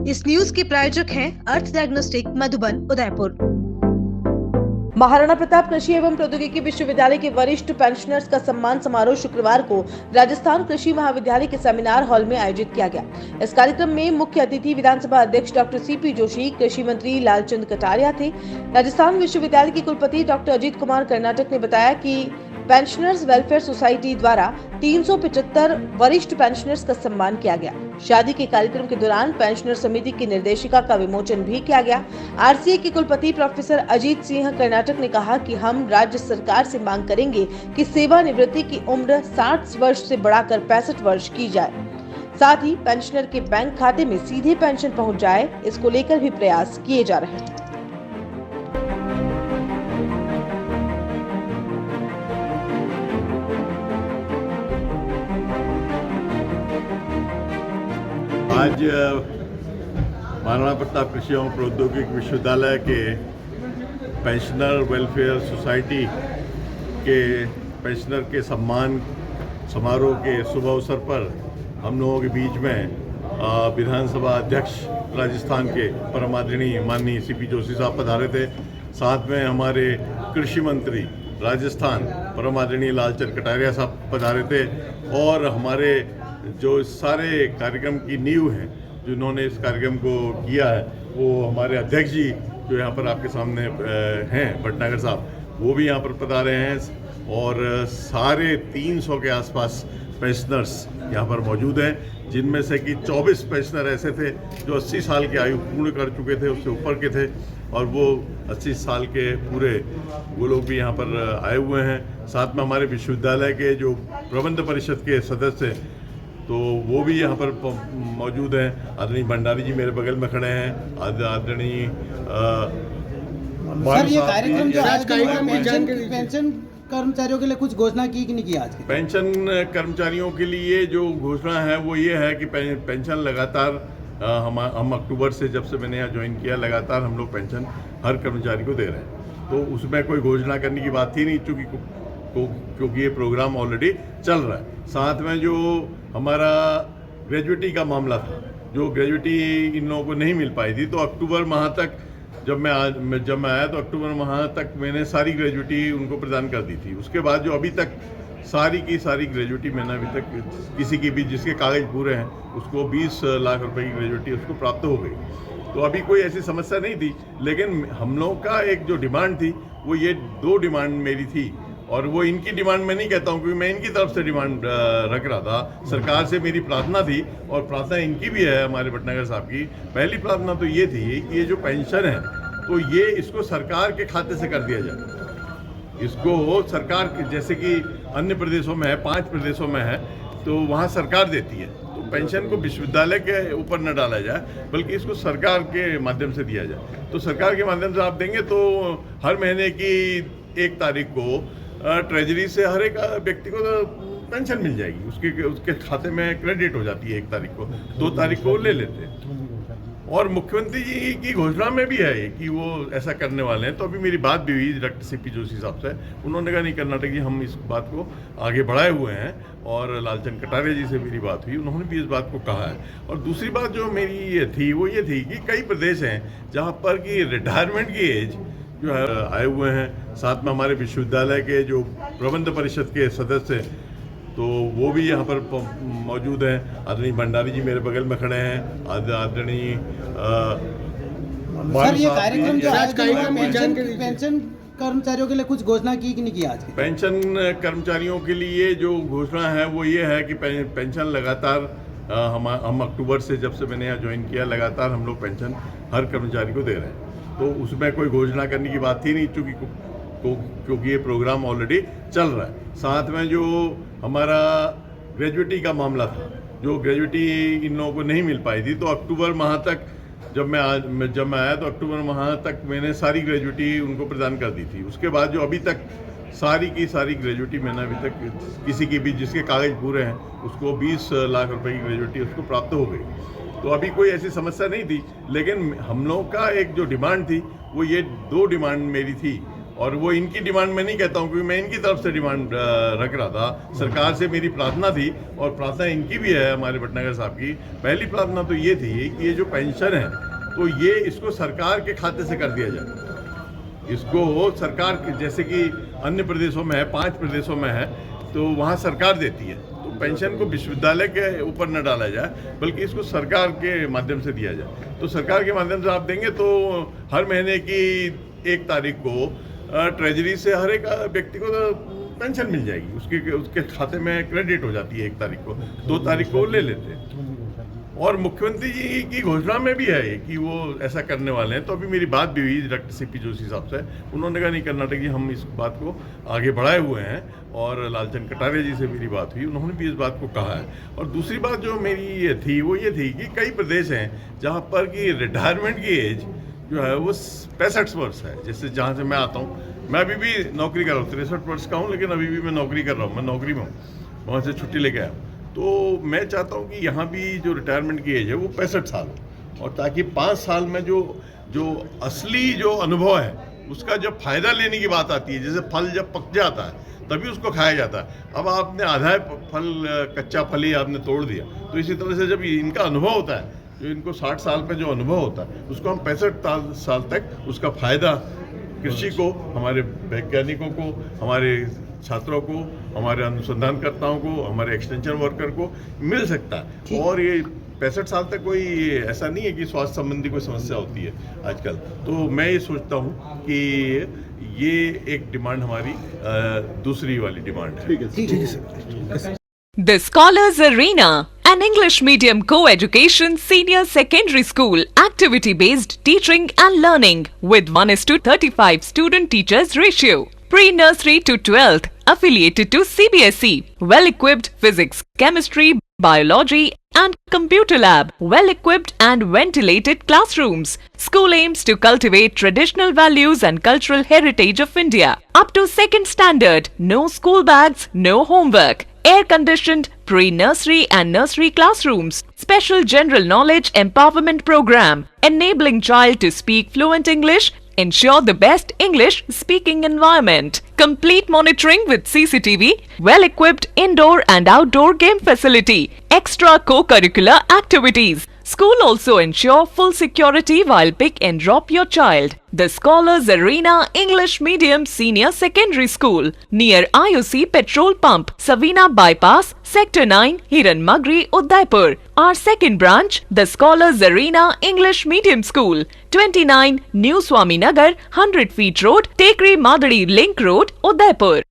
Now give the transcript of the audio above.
इस न्यूज के प्रायोजक हैं अर्थ डायग्नोस्टिक मधुबन उदयपुर। महाराणा प्रताप कृषि एवं प्रौद्योगिकी विश्वविद्यालय के वरिष्ठ पेंशनर्स का सम्मान समारोह शुक्रवार को राजस्थान कृषि महाविद्यालय के सेमिनार हॉल में आयोजित किया गया। इस कार्यक्रम में मुख्य अतिथि विधानसभा अध्यक्ष डॉक्टर सीपी जोशी, कृषि मंत्री लालचंद कटारिया थे। राजस्थान विश्वविद्यालय के कुलपति डॉक्टर अजीत कुमार कर्नाटक ने बताया कि पेंशनर्स वेलफेयर सोसाइटी द्वारा 375 वरिष्ठ पेंशनर्स का सम्मान किया गया। शादी के कार्यक्रम के दौरान पेंशनर समिति की निर्देशिका का विमोचन भी किया गया। आरसीए के कुलपति प्रोफेसर अजीत सिंह कर्नाटक ने कहा कि हम राज्य सरकार से मांग करेंगे कि सेवानिवृत्ति की उम्र 60 वर्ष से बढ़ाकर 65 वर्ष की जाए। साथ ही पेंशनर के बैंक खाते में सीधे पेंशन पहुंच जाए, इसको लेकर भी प्रयास किए जा रहे हैं। आज महाराणा प्रताप कृषि एवं प्रौद्योगिकी विश्वविद्यालय के पेंशनर वेलफेयर सोसाइटी के पेंशनर के सम्मान समारोह के शुभ अवसर पर हम लोगों के बीच में विधानसभा अध्यक्ष राजस्थान के परम आदरणीय माननीय सीपी जोशी साहब पधारे थे। साथ में हमारे कृषि मंत्री राजस्थान परम आदरणीय लालचंद कटारिया साहब पधारे थे और हमारे जो सारे कार्यक्रम की नींव है, जिन्होंने इस कार्यक्रम को किया है, वो हमारे अध्यक्ष जी जो यहाँ पर आपके सामने हैं भटनागर साहब, वो भी यहाँ पर पधारे हैं और सारे 300 के आसपास पेंशनर्स यहाँ पर मौजूद हैं, जिनमें से कि 24 पेंशनर ऐसे थे जो 80 साल की आयु पूर्ण कर चुके थे, उससे ऊपर के थे और वो 80 साल के पूरे वो लोग भी यहाँ पर आए हुए हैं। साथ में हमारे विश्वविद्यालय के जो प्रबंध परिषद के सदस्य तो वो भी यहाँ पर मौजूद हैं। आदरणीय भंडारी जी मेरे बगल में खड़े हैं। आदरणीय सर, ये कार्यक्रम जो आज पेंशन कर्मचारियों के लिए कुछ घोषणा की कि नहीं की? आज पेंशन कर्मचारियों के लिए जो घोषणा है वो ये है कि पेंशन लगातार हम अक्टूबर से, जब से मैंने यहाँ ज्वाइन किया, लगातार हम लोग पेंशन हर कर्मचारी को दे रहे हैं। तो उसमें कोई घोषणा करने की बात ही नहीं, क्योंकि ये प्रोग्राम ऑलरेडी चल रहा है। साथ में जो हमारा ग्रेजुएटी का मामला था, जो ग्रेजुएटी इन लोगों को नहीं मिल पाई थी, तो अक्टूबर माह तक जब मैं आया तो अक्टूबर माह तक मैंने सारी ग्रेजुएटी उनको प्रदान कर दी थी। उसके बाद जो अभी तक सारी की सारी ग्रेजुएटी मैंने अभी तक किसी की भी जिसके कागज पूरे हैं उसको 20 लाख रुपए की ग्रेजुएटी उसको प्राप्त हो गई। तो अभी कोई ऐसी समस्या नहीं थी, लेकिन हम लोगों का एक जो डिमांड थी वो ये 2 डिमांड मेरी थी और वो इनकी डिमांड मैं नहीं कहता हूँ, क्योंकि मैं इनकी तरफ से डिमांड रख रहा था। सरकार से मेरी प्रार्थना थी और प्रार्थना इनकी भी है, हमारे भटनागर साहब की। पहली प्रार्थना तो ये थी कि ये जो पेंशन है तो ये इसको सरकार के खाते से कर दिया जाए। इसको सरकार के, जैसे कि अन्य प्रदेशों में है, 5 प्रदेशों में है, तो वहाँ सरकार देती है, तो पेंशन को विश्वविद्यालय के ऊपर न डाला जाए बल्कि इसको सरकार के माध्यम से दिया जाए। तो सरकार के माध्यम से आप देंगे तो हर महीने की 1 तारीख को ट्रेजरी से हर एक व्यक्ति को पेंशन मिल जाएगी, उसके खाते में क्रेडिट हो जाती है 1 तारीख को, 2 तारीख को ले लेते हैं। और मुख्यमंत्री जी की घोषणा में भी है कि वो ऐसा करने वाले हैं। तो अभी मेरी बात भी हुई डॉक्टर सीपी जोशी साहब से, उन्होंने कहा नहीं, कर्नाटक जी हम इस बात को आगे बढ़ाए हुए हैं। और लालचंद कटारिया जी से मेरी बात हुई, उन्होंने भी इस बात को कहा है। और दूसरी बात जो मेरी ये थी वो ये थी कि कई प्रदेश हैं जहाँ पर कि रिटायरमेंट की एज जो है आए हुए हैं। साथ में हमारे विश्वविद्यालय के जो प्रबंध परिषद के सदस्य तो वो भी यहाँ पर मौजूद हैं। आदरणीय भंडारी जी मेरे बगल में खड़े हैं। आदरणीय सर, ये कार्यक्रम जो आज पेंशन कर्मचारियों के लिए कुछ घोषणा की कि नहीं की? आज पेंशन कर्मचारियों के लिए जो घोषणा है वो ये है कि पेंशन लगातार हम अक्टूबर से, जब से मैंने यहाँ ज्वाइन किया, लगातार हम लोग पेंशन हर कर्मचारी को दे रहे हैं। तो उसमें कोई घोषणा करने की बात ही नहीं, क्योंकि ये प्रोग्राम ऑलरेडी चल रहा है। साथ में जो हमारा ग्रेजुएटी का मामला था, जो ग्रेजुएटी इन लोगों को नहीं मिल पाई थी, तो अक्टूबर माह तक जब मैं आया तो अक्टूबर माह तक मैंने सारी ग्रेजुएटी उनको प्रदान कर दी थी। उसके बाद जो अभी तक सारी की सारी ग्रेजुएटी मैंने अभी तक किसी की भी जिसके कागज पूरे हैं, उसको 20 लाख रुपए की ग्रेजुएटी उसको प्राप्त हो गई। तो अभी कोई ऐसी समस्या नहीं थी, लेकिन हम लोगों का एक जो डिमांड थी वो ये 2 डिमांड मेरी थी और वो इनकी डिमांड मैं नहीं कहता हूँ, क्योंकि मैं इनकी तरफ से डिमांड रख रहा था। सरकार से मेरी प्रार्थना थी, और प्रार्थना इनकी भी है, हमारे भटनागर साहब की। पहली प्रार्थना तो ये थी कि ये जो पेंशन है तो ये इसको सरकार के खाते से कर दिया जाए। इसको सरकार के, जैसे कि अन्य प्रदेशों में है, 5 प्रदेशों में है, तो वहाँ सरकार देती है, तो पेंशन को विश्वविद्यालय के ऊपर न डाला जाए, बल्कि इसको सरकार के माध्यम से दिया जाए। तो सरकार के माध्यम से आप देंगे तो हर महीने की 1 तारीख को ट्रेजरी से हर एक व्यक्ति को पेंशन मिल जाएगी, उसके खाते में क्रेडिट हो जाती है 1 तारीख को, 2 तारीख को ले लेते हैं। और मुख्यमंत्री जी की घोषणा में भी है कि वो ऐसा करने वाले हैं। तो अभी मेरी बात भी हुई डायरेक्टर सीपी जोशी साहब से, उन्होंने कहा नहीं, कर्नाटक जी हम इस बात को आगे बढ़ाए हुए हैं। और लालचंद कटारिया जी से मेरी बात हुई, उन्होंने भी इस बात को कहा है। और दूसरी बात जो मेरी ये थी वो ये थी कि कई प्रदेश हैं जहाँ पर कि रिटायरमेंट की एज जो है वो 65 वर्ष है। जैसे जहाँ से मैं आता हूँ, मैं अभी भी नौकरी कर रहा हूँ, 63 वर्ष का हूँ, लेकिन अभी भी मैं नौकरी कर रहा हूँ, मैं नौकरी में हूँ, वहाँ से छुट्टी लेके आया। तो मैं चाहता हूँ कि यहाँ भी जो रिटायरमेंट की एज है वो 65 साल हो, और ताकि 5 साल में जो असली जो अनुभव है उसका जब फायदा लेने की बात आती है, जैसे फल जब पक जाता है तभी उसको खाया जाता है। अब आपने आधा फल, कच्चा फल ही आपने तोड़ दिया, तो इसी तरह से जब इनका अनुभव होता है, जो इनको 60 साल पे जो अनुभव होता है, उसको हम 65 साल तक उसका फायदा कृषि को, हमारे वैज्ञानिकों को, हमारे छात्रों को, हमारे अनुसंधानकर्ताओं को, हमारे एक्सटेंशन वर्कर को मिल सकता है। और ये 65 साल तक कोई ऐसा नहीं है कि स्वास्थ्य संबंधी कोई समस्या होती है आजकल। तो मैं ये सोचता हूँ कि ये एक डिमांड हमारी दूसरी वाली डिमांड है। ठीक है sir. The Scholars Arena, an English medium co-education senior secondary school, activity-based teaching and learning with 1:35 student-teachers ratio. Pre-nursery to 12th, affiliated to CBSE. Well-equipped physics, chemistry, biology and computer lab. Well-equipped and ventilated classrooms. School aims to cultivate traditional values and cultural heritage of India. Up to 2nd standard, no school bags, no homework. Air-conditioned pre-nursery and nursery classrooms. Special general knowledge empowerment program. Enabling child to speak fluent English. Ensure the best English speaking environment. Complete monitoring with CCTV. Well-equipped indoor and outdoor game facility. Extra co-curricular activities. School also ensure full security while pick and drop your child. The Scholars Arena English Medium Senior Secondary School near IOC Petrol Pump, Savina Bypass, Sector 9, Hiranmagri, Udaipur. Our second branch, the Scholars Arena English Medium School, 29 New Swaminagar, 100 Feet Road, Tekri Madadi Link Road, Udaipur.